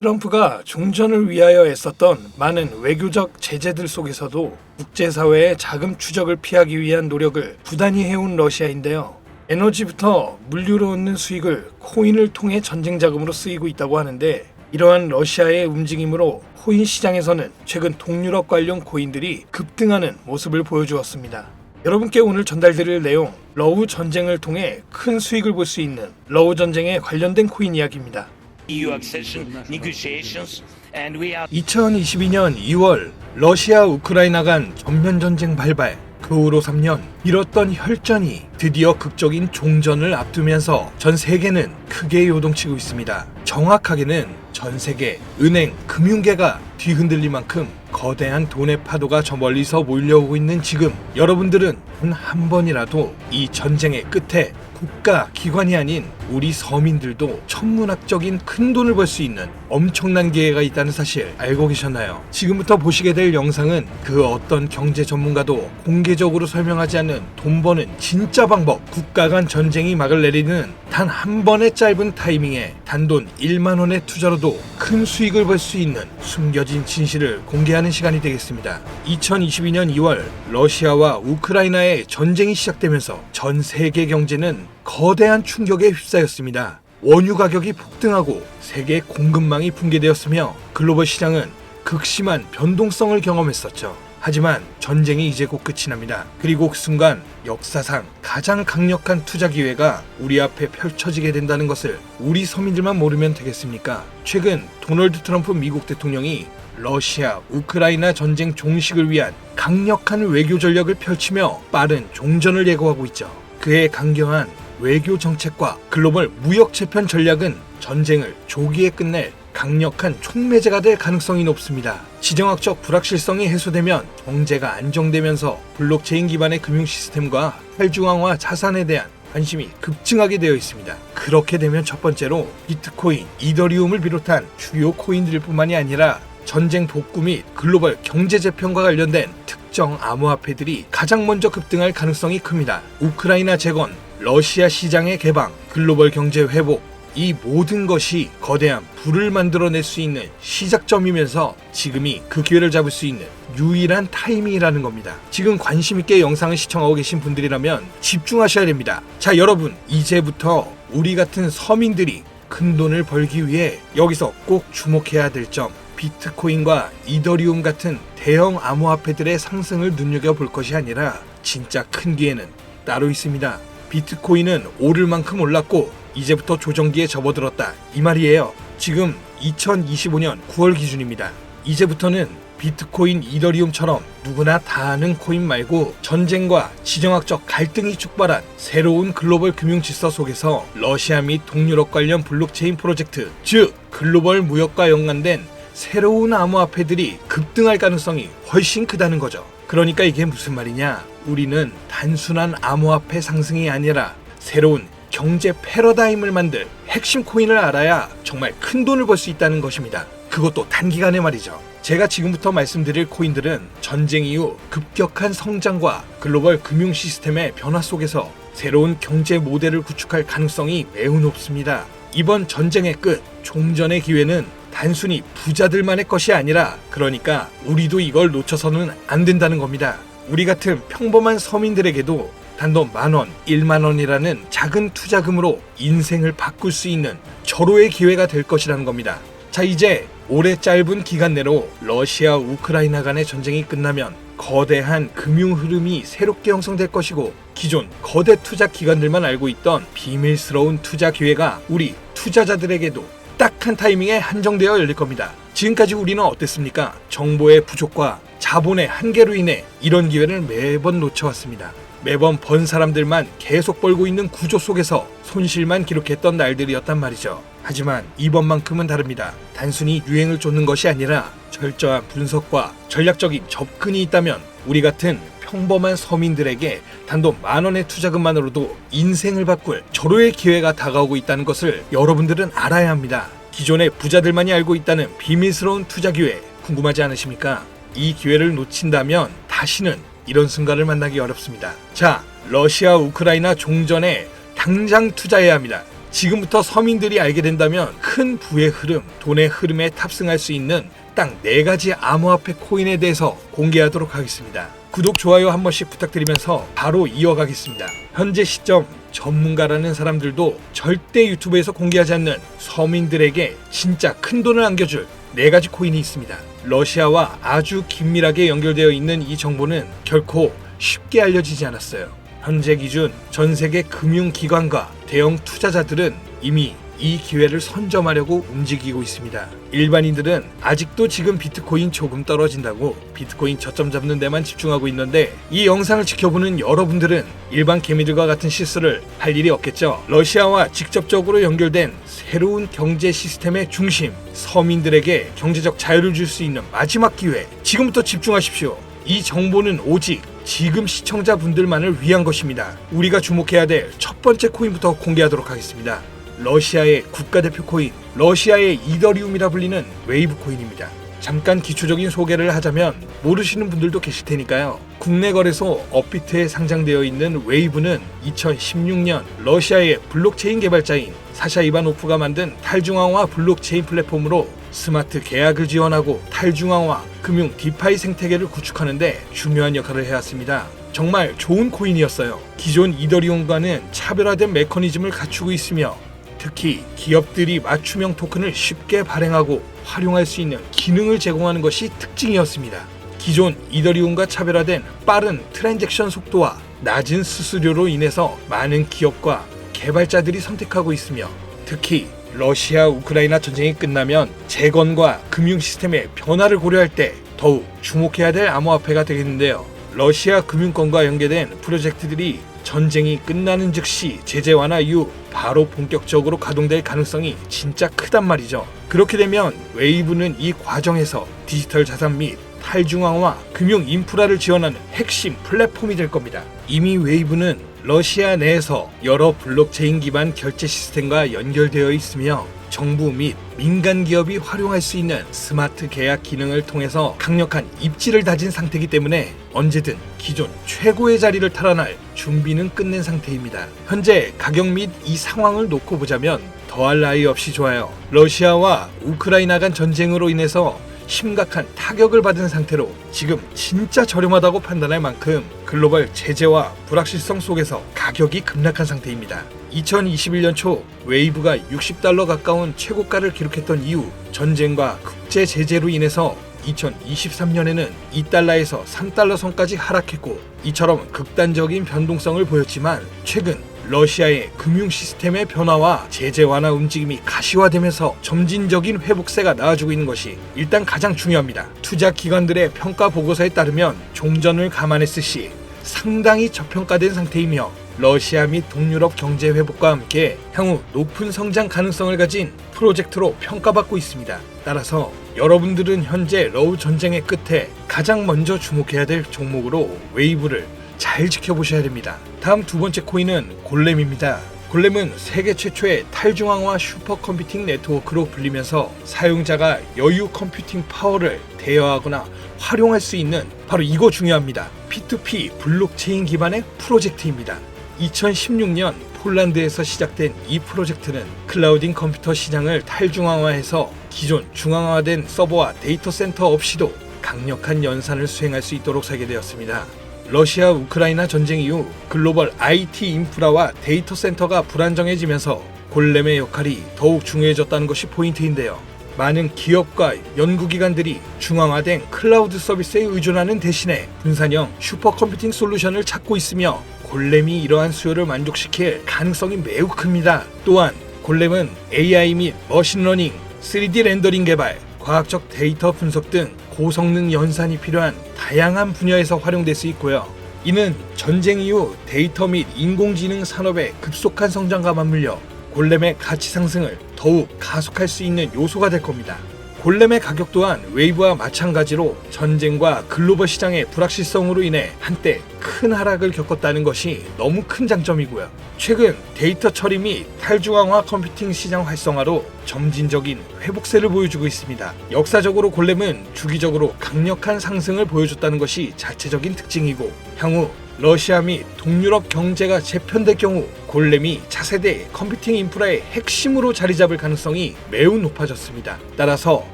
트럼프가 종전을 위하여 애썼던 많은 외교적 제재들 속에서도 국제사회의 자금 추적을 피하기 위한 노력을 부단히 해온 러시아인데요. 에너지부터 물류로 얻는 수익을 코인을 통해 전쟁 자금으로 쓰이고 있다고 하는데, 이러한 러시아의 움직임으로 코인 시장에서는 최근 동유럽 관련 코인들이 급등하는 모습을 보여주었습니다. 여러분께 오늘 전달드릴 내용, 러우 전쟁을 통해 큰 수익을 볼 수 있는 러우 전쟁에 관련된 코인 이야기입니다. EU accession negotiations, and we are 2022년 2월 러시아 우크라이나 간 전면전쟁 발발, 그 후로 3년 미뤘던 혈전이 드디어 극적인 종전을 앞두면서 전 세계는 크게 요동치고 있습니다. 정확하게는 전 세계 은행, 금융계가 뒤흔들릴 만큼 거대한 돈의 파도가 저 멀리서 몰려오고 있는 지금, 여러분들은 단 한 번이라도 이 전쟁의 끝에 국가, 기관이 아닌 우리 서민들도 천문학적인 큰 돈을 벌 수 있는 엄청난 기회가 있다는 사실 알고 계셨나요? 지금부터 보시게 될 영상은 그 어떤 경제 전문가도 공개적으로 설명하지 않는 돈 버는 진짜 방법, 국가 간 전쟁이 막을 내리는 단 한 번의 짧은 타이밍에 단돈 1만 원의 투자로도 큰 수익을 벌 수 있는 숨겨진 진실을 공개하는 시간이 되겠습니다. 2022년 2월 러시아와 우크라이나의 전쟁이 시작되면서 전 세계 경제는 거대한 충격에 휩싸였습니다. 원유 가격이 폭등하고 세계 공급망이 붕괴되었으며 글로벌 시장은 극심한 변동성을 경험했었죠. 하지만 전쟁이 이제 곧 끝이 납니다. 그리고 그 순간 역사상 가장 강력한 투자 기회가 우리 앞에 펼쳐지게 된다는 것을 우리 서민들만 모르면 되겠습니까? 최근 도널드 트럼프 미국 대통령이 러시아, 우크라이나 전쟁 종식을 위한 강력한 외교 전략을 펼치며 빠른 종전을 예고하고 있죠. 그의 강경한 외교 정책과 글로벌 무역 재편 전략은 전쟁을 조기에 끝낼 강력한 촉매제가 될 가능성이 높습니다. 지정학적 불확실성이 해소되면 경제가 안정되면서 블록체인 기반의 금융 시스템과 탈중앙화 자산에 대한 관심이 급증하게 되어 있습니다. 그렇게 되면 첫 번째로 비트코인, 이더리움을 비롯한 주요 코인들 뿐만이 아니라 전쟁 복구 및 글로벌 경제 재편과 관련된 특정 암호화폐들이 가장 먼저 급등할 가능성이 큽니다. 우크라이나 재건, 러시아 시장의 개방, 글로벌 경제 회복, 이 모든 것이 거대한 불을 만들어낼 수 있는 시작점이면서 지금이 그 기회를 잡을 수 있는 유일한 타이밍이라는 겁니다. 지금 관심있게 영상을 시청하고 계신 분들이라면 집중하셔야 됩니다. 자, 여러분, 이제부터 우리 같은 서민들이 큰 돈을 벌기 위해 여기서 꼭 주목해야 될 점, 비트코인과 이더리움 같은 대형 암호화폐들의 상승을 눈여겨볼 것이 아니라 진짜 큰 기회는 따로 있습니다. 비트코인은 오를 만큼 올랐고 이제부터 조정기에 접어들었다, 이 말이에요. 지금 2025년 9월 기준입니다. 이제부터는 비트코인, 이더리움처럼 누구나 다 아는 코인 말고 전쟁과 지정학적 갈등이 촉발한 새로운 글로벌 금융 질서 속에서 러시아 및 동유럽 관련 블록체인 프로젝트, 즉 글로벌 무역과 연관된 새로운 암호화폐들이 급등할 가능성이 훨씬 크다는 거죠. 그러니까 이게 무슨 말이냐? 우리는 단순한 암호화폐 상승이 아니라 새로운 경제 패러다임을 만들 핵심 코인을 알아야 정말 큰 돈을 벌 수 있다는 것입니다. 그것도 단기간에 말이죠. 제가 지금부터 말씀드릴 코인들은 전쟁 이후 급격한 성장과 글로벌 금융 시스템의 변화 속에서 새로운 경제 모델을 구축할 가능성이 매우 높습니다. 이번 전쟁의 끝, 종전의 기회는 단순히 부자들만의 것이 아니라, 그러니까 우리도 이걸 놓쳐서는 안 된다는 겁니다. 우리 같은 평범한 서민들에게도 단돈 10,000원, 10,000원이라는 작은 투자금으로 인생을 바꿀 수 있는 절호의 기회가 될 것이라는 겁니다. 자, 이제 올해 짧은 기간 내로 러시아, 우크라이나 간의 전쟁이 끝나면 거대한 금융 흐름이 새롭게 형성될 것이고, 기존 거대 투자 기관들만 알고 있던 비밀스러운 투자 기회가 우리 투자자들에게도 딱 한 타이밍에 한정되어 열릴 겁니다. 지금까지 우리는 어땠습니까? 정보의 부족과 자본의 한계로 인해 이런 기회를 매번 놓쳐왔습니다. 매번 번 사람들만 계속 벌고 있는 구조 속에서 손실만 기록했던 날들이었단 말이죠. 하지만 이번만큼은 다릅니다. 단순히 유행을 쫓는 것이 아니라 철저한 분석과 전략적인 접근이 있다면 우리 같은 평범한 서민들에게 단돈 10,000원의 투자금만으로도 인생을 바꿀 절호의 기회가 다가오고 있다는 것을 여러분들은 알아야 합니다. 기존의 부자들만이 알고 있다는 비밀스러운 투자 기회, 궁금하지 않으십니까? 이 기회를 놓친다면 다시는 이런 순간을 만나기 어렵습니다. 자, 러시아 우크라이나 종전에 당장 투자해야 합니다. 지금부터 서민들이 알게 된다면 큰 부의 흐름, 돈의 흐름에 탑승할 수 있는 딱 4가지 암호화폐 코인에 대해서 공개하도록 하겠습니다. 구독, 좋아요 한 번씩 부탁드리면서 바로 이어가겠습니다. 현재 시점 전문가라는 사람들도 절대 유튜브에서 공개하지 않는 서민들에게 진짜 큰 돈을 안겨줄 4가지 코인이 있습니다. 러시아와 아주 긴밀하게 연결되어 있는 이 정보는 결코 쉽게 알려지지 않았어요. 현재 기준 전 세계 금융기관과 대형 투자자들은 이미 이 기회를 선점하려고 움직이고 있습니다. 일반인들은 아직도 지금 비트코인 조금 떨어진다고 비트코인 저점 잡는 데만 집중하고 있는데, 이 영상을 지켜보는 여러분들은 일반 개미들과 같은 실수를 할 일이 없겠죠. 러시아와 직접적으로 연결된 새로운 경제 시스템의 중심, 서민들에게 경제적 자유를 줄 수 있는 마지막 기회, 지금부터 집중하십시오. 이 정보는 오직 지금 시청자분들만을 위한 것입니다. 우리가 주목해야 될 첫 번째 코인부터 공개하도록 하겠습니다. 러시아의 국가대표 코인, 러시아의 이더리움이라 불리는 웨이브 코인입니다. 잠깐 기초적인 소개를 하자면 모르시는 분들도 계실 테니까요. 국내 거래소 업비트에 상장되어 있는 웨이브는 2016년 러시아의 블록체인 개발자인 사샤 이바노프가 만든 탈중앙화 블록체인 플랫폼으로 스마트 계약을 지원하고 탈중앙화 금융 디파이 생태계를 구축하는 데 중요한 역할을 해왔습니다. 정말 좋은 코인이었어요. 기존 이더리움과는 차별화된 메커니즘을 갖추고 있으며 특히 기업들이 맞춤형 토큰을 쉽게 발행하고 활용할 수 있는 기능을 제공하는 것이 특징이었습니다. 기존 이더리움과 차별화된 빠른 트랜잭션 속도와 낮은 수수료로 인해서 많은 기업과 개발자들이 선택하고 있으며, 특히 러시아 우크라이나 전쟁이 끝나면 재건과 금융 시스템의 변화를 고려할 때 더욱 주목해야 될 암호화폐가 되겠는데요. 러시아 금융권과 연계된 프로젝트들이 전쟁이 끝나는 즉시 제재 완화 이후 바로 본격적으로 가동될 가능성이 진짜 크단 말이죠. 그렇게 되면 웨이브는 이 과정에서 디지털 자산 및 탈중앙화 금융 인프라를 지원하는 핵심 플랫폼이 될 겁니다. 이미 웨이브는 러시아 내에서 여러 블록체인 기반 결제 시스템과 연결되어 있으며 정부 및 민간 기업이 활용할 수 있는 스마트 계약 기능을 통해서 강력한 입지를 다진 상태이기 때문에 언제든 기존 최고의 자리를 탈환할 준비는 끝낸 상태입니다. 현재 가격 및 이 상황을 놓고 보자면 더할 나위 없이 좋아요. 러시아와 우크라이나 간 전쟁으로 인해서 심각한 타격을 받은 상태로 지금 진짜 저렴하다고 판단할 만큼 글로벌 제재와 불확실성 속에서 가격이 급락한 상태입니다. 2021년 초 웨이브가 $60 가까운 최고가를 기록했던 이후 전쟁과 국제 제재로 인해서 2023년에는 $2에서 $3 선까지 하락했고, 이처럼 극단적인 변동성을 보였지만 최근 러시아의 금융 시스템의 변화와 제재 완화 움직임이 가시화되면서 점진적인 회복세가 나와주고 있는 것이 일단 가장 중요합니다. 투자 기관들의 평가 보고서에 따르면 종전을 감안했을 시 상당히 저평가된 상태이며 러시아 및 동유럽 경제 회복과 함께 향후 높은 성장 가능성을 가진 프로젝트로 평가받고 있습니다. 따라서 여러분들은 현재 러우 전쟁의 끝에 가장 먼저 주목해야 될 종목으로 웨이브를 잘 지켜보셔야 됩니다. 다음 두 번째 코인은 골렘입니다. 골렘은 세계 최초의 탈중앙화 슈퍼컴퓨팅 네트워크로 불리면서 사용자가 여유 컴퓨팅 파워를 대여하거나 활용할 수 있는, 바로 이거 중요합니다, P2P 블록체인 기반의 프로젝트입니다. 2016년 폴란드에서 시작된 이 프로젝트는 클라우딩 컴퓨터 시장을 탈중앙화해서 기존 중앙화된 서버와 데이터 센터 없이도 강력한 연산을 수행할 수 있도록 설계되었습니다. 러시아 우크라이나 전쟁 이후 글로벌 IT 인프라와 데이터 센터가 불안정해지면서 골렘의 역할이 더욱 중요해졌다는 것이 포인트인데요. 많은 기업과 연구기관들이 중앙화된 클라우드 서비스에 의존하는 대신에 분산형 슈퍼컴퓨팅 솔루션을 찾고 있으며 골렘이 이러한 수요를 만족시킬 가능성이 매우 큽니다. 또한 골렘은 AI 및 머신러닝, 3D 렌더링 개발, 과학적 데이터 분석 등 고성능 연산이 필요한 다양한 분야에서 활용될 수 있고요. 이는 전쟁 이후 데이터 및 인공지능 산업의 급속한 성장과 맞물려 골렘의 가치 상승을 더욱 가속할 수 있는 요소가 될 겁니다. 골렘의 가격 또한 웨이브와 마찬가지로 전쟁과 글로벌 시장의 불확실성으로 인해 한때 큰 하락을 겪었다는 것이 너무 큰 장점이고요. 최근 데이터 처리 및 탈중앙화 컴퓨팅 시장 활성화로 점진적인 회복세를 보여주고 있습니다. 역사적으로 골렘은 주기적으로 강력한 상승을 보여줬다는 것이 자체적인 특징이고, 향후 러시아 및 동유럽 경제가 재편될 경우 골렘이 차세대 컴퓨팅 인프라의 핵심으로 자리 잡을 가능성이 매우 높아졌습니다. 따라서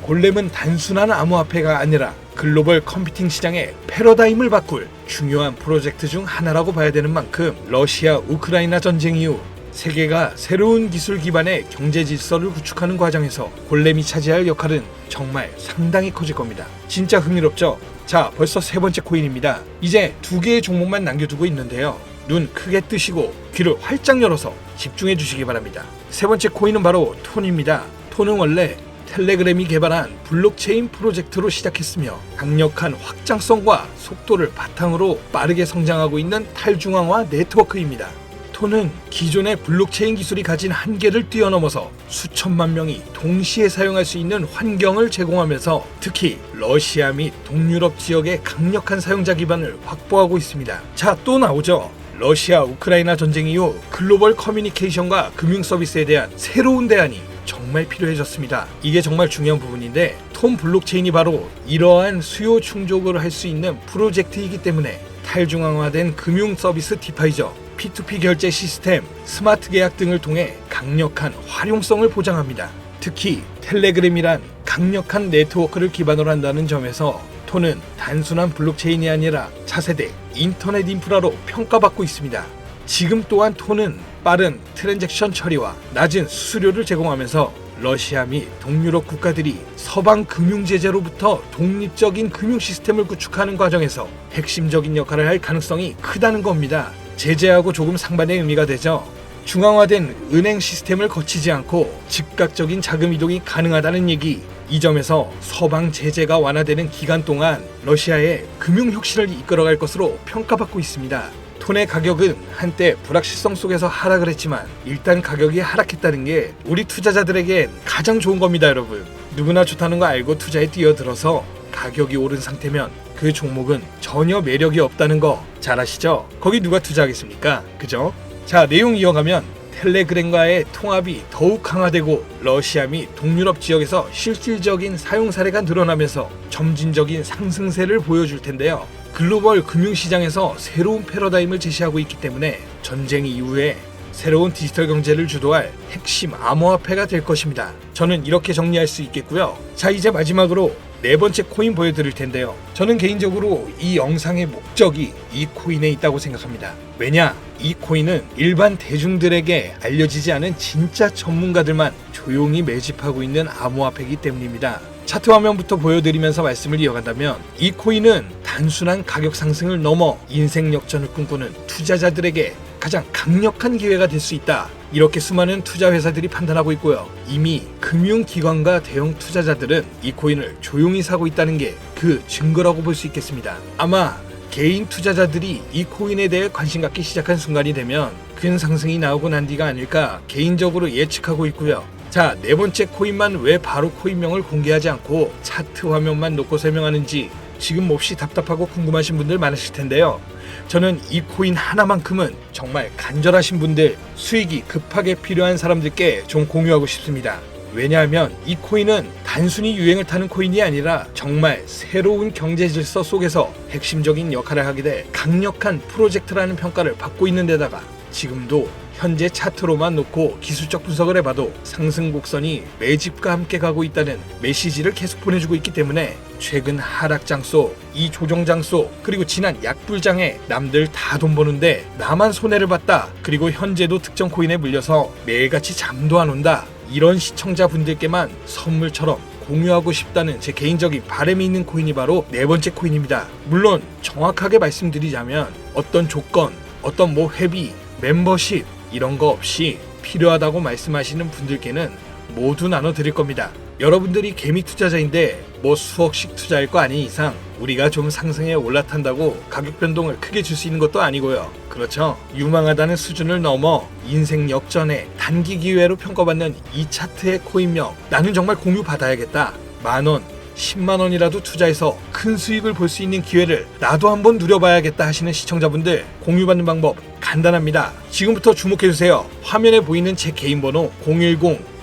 골렘은 단순한 암호화폐가 아니라 글로벌 컴퓨팅 시장의 패러다임을 바꿀 중요한 프로젝트 중 하나라고 봐야 되는 만큼 러시아 우크라이나 전쟁 이후 세계가 새로운 기술 기반의 경제 질서를 구축하는 과정에서 골렘이 차지할 역할은 정말 상당히 커질 겁니다. 진짜 흥미롭죠? 자, 벌써 세 번째 코인입니다. 이제 두 개의 종목만 남겨두고 있는데요. 눈 크게 뜨시고 귀를 활짝 열어서 집중해 주시기 바랍니다. 세 번째 코인은 바로 톤입니다. 톤은 원래 텔레그램이 개발한 블록체인 프로젝트로 시작했으며 강력한 확장성과 속도를 바탕으로 빠르게 성장하고 있는 탈중앙화 네트워크입니다. 톤은 기존의 블록체인 기술이 가진 한계를 뛰어넘어서 수천만 명이 동시에 사용할 수 있는 환경을 제공하면서 특히 러시아 및 동유럽 지역의 강력한 사용자 기반을 확보하고 있습니다. 자, 또 나오죠. 러시아 우크라이나 전쟁 이후 글로벌 커뮤니케이션과 금융 서비스에 대한 새로운 대안이 정말 필요해졌습니다. 이게 정말 중요한 부분인데 톤 블록체인이 바로 이러한 수요 충족을 할 수 있는 프로젝트이기 때문에 탈중앙화된 금융 서비스 디파이저, P2P 결제 시스템, 스마트 계약 등을 통해 강력한 활용성을 보장합니다. 특히 텔레그램이란 강력한 네트워크를 기반으로 한다는 점에서 톤은 단순한 블록체인이 아니라 차세대 인터넷 인프라로 평가받고 있습니다. 지금 또한 톤은 빠른 트랜잭션 처리와 낮은 수수료를 제공하면서 러시아 및 동유럽 국가들이 서방 금융 제재로부터 독립적인 금융 시스템을 구축하는 과정에서 핵심적인 역할을 할 가능성이 크다는 겁니다. 제재하고 조금 상반의 의미가 되죠. 중앙화된 은행 시스템을 거치지 않고 즉각적인 자금 이동이 가능하다는 얘기. 이 점에서 서방 제재가 완화되는 기간 동안 러시아의 금융 혁신을 이끌어갈 것으로 평가받고 있습니다. 톤의 가격은 한때 불확실성 속에서 하락을 했지만 일단 가격이 하락했다는 게 우리 투자자들에겐 가장 좋은 겁니다, 여러분. 누구나 좋다는 거 알고 투자에 뛰어들어서 가격이 오른 상태면 그 종목은 전혀 매력이 없다는 거 잘 아시죠? 거기 누가 투자하겠습니까? 그죠? 자, 내용 이어가면 텔레그램과의 통합이 더욱 강화되고 러시아 및 동유럽 지역에서 실질적인 사용 사례가 늘어나면서 점진적인 상승세를 보여줄 텐데요. 글로벌 금융시장에서 새로운 패러다임을 제시하고 있기 때문에 전쟁 이후에 새로운 디지털 경제를 주도할 핵심 암호화폐가 될 것입니다. 저는 이렇게 정리할 수 있겠고요. 자, 이제 마지막으로 네 번째 코인 보여드릴 텐데요. 저는 개인적으로 이 영상의 목적이 이 코인에 있다고 생각합니다. 왜냐? 이 코인은 일반 대중들에게 알려지지 않은 진짜 전문가들만 조용히 매집하고 있는 암호화폐이기 때문입니다. 차트 화면부터 보여드리면서 말씀을 이어간다면 이 코인은 단순한 가격 상승을 넘어 인생 역전을 꿈꾸는 투자자들에게 가장 강력한 기회가 될 수 있다. 이렇게 수많은 투자 회사들이 판단하고 있고요. 이미 금융기관과 대형 투자자들은 이 코인을 조용히 사고 있다는 게 그 증거라고 볼 수 있겠습니다. 아마 개인 투자자들이 이 코인에 대해 관심 갖기 시작한 순간이 되면 큰 상승이 나오고 난 뒤가 아닐까 개인적으로 예측하고 있고요. 자, 네 번째 코인만 왜 바로 코인명을 공개하지 않고 차트 화면만 놓고 설명하는지 지금 몹시 답답하고 궁금하신 분들 많으실 텐데요. 저는 이 코인 하나만큼은 정말 간절하신 분들, 수익이 급하게 필요한 사람들께 좀 공유하고 싶습니다. 왜냐하면 이 코인은 단순히 유행을 타는 코인이 아니라 정말 새로운 경제 질서 속에서 핵심적인 역할을 하게 될 강력한 프로젝트라는 평가를 받고 있는 데다가 지금도 현재 차트로만 놓고 기술적 분석을 해봐도 상승 곡선이 매집과 함께 가고 있다는 메시지를 계속 보내주고 있기 때문에 최근 하락장 속, 이 조정장 속, 그리고 지난 약불장에 남들 다 돈 버는데 나만 손해를 봤다. 그리고 현재도 특정 코인에 물려서 매일같이 잠도 안 온다. 이런 시청자분들께만 선물처럼 공유하고 싶다는 제 개인적인 바람이 있는 코인이 바로 네 번째 코인입니다. 물론 정확하게 말씀드리자면 어떤 조건, 어떤 회비, 멤버십 이런 거 없이 필요하다고 말씀하시는 분들께는 모두 나눠드릴 겁니다. 여러분들이 개미 투자자인데 수억씩 투자할 거 아닌 이상 우리가 좀 상승에 올라탄다고 가격 변동을 크게 줄 수 있는 것도 아니고요. 그렇죠? 유망하다는 수준을 넘어 인생 역전에 단기 기회로 평가받는 이 차트의 코인명 나는 정말 공유 받아야겠다. 10,000원, 10만원이라도 투자해서 큰 수익을 볼 수 있는 기회를 나도 한번 누려봐야겠다 하시는 시청자분들 공유받는 방법 간단합니다. 지금부터 주목해주세요. 화면에 보이는 제 개인 번호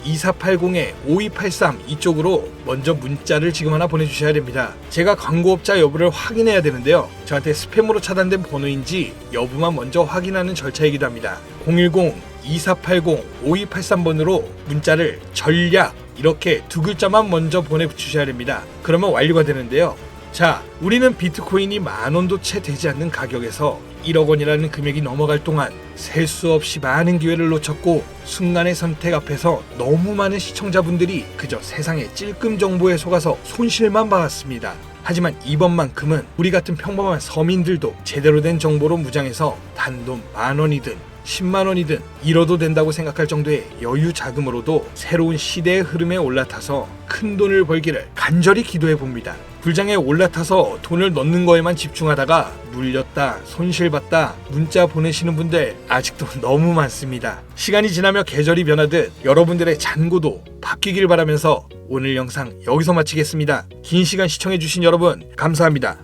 2480-5283 이쪽으로 먼저 문자를 지금 하나 보내주셔야 됩니다. 제가 광고업자 여부를 확인해야 되는데요. 저한테 스팸으로 차단된 번호인지 여부만 먼저 확인하는 절차이기도 합니다. 010-2480-5283번으로 문자를 전략 이렇게 두 글자만 먼저 보내주셔야 됩니다. 그러면 완료가 되는데요. 자, 우리는 비트코인이 10,000원도 채 되지 않는 가격에서 1억 원이라는 금액이 넘어갈 동안 셀 수 없이 많은 기회를 놓쳤고 순간의 선택 앞에서 너무 많은 시청자분들이 그저 세상의 찔끔 정보에 속아서 손실만 봐왔습니다. 하지만 이번만큼은 우리 같은 평범한 서민들도 제대로 된 정보로 무장해서 단돈 10,000원이든 10만원이든 잃어도 된다고 생각할 정도의 여유 자금으로도 새로운 시대의 흐름에 올라타서 큰 돈을 벌기를 간절히 기도해 봅니다. 불장에 올라타서 돈을 넣는 거에만 집중하다가 물렸다, 손실봤다, 문자 보내시는 분들 아직도 너무 많습니다. 시간이 지나며 계절이 변하듯 여러분들의 잔고도 바뀌길 바라면서 오늘 영상 여기서 마치겠습니다. 긴 시간 시청해주신 여러분 감사합니다.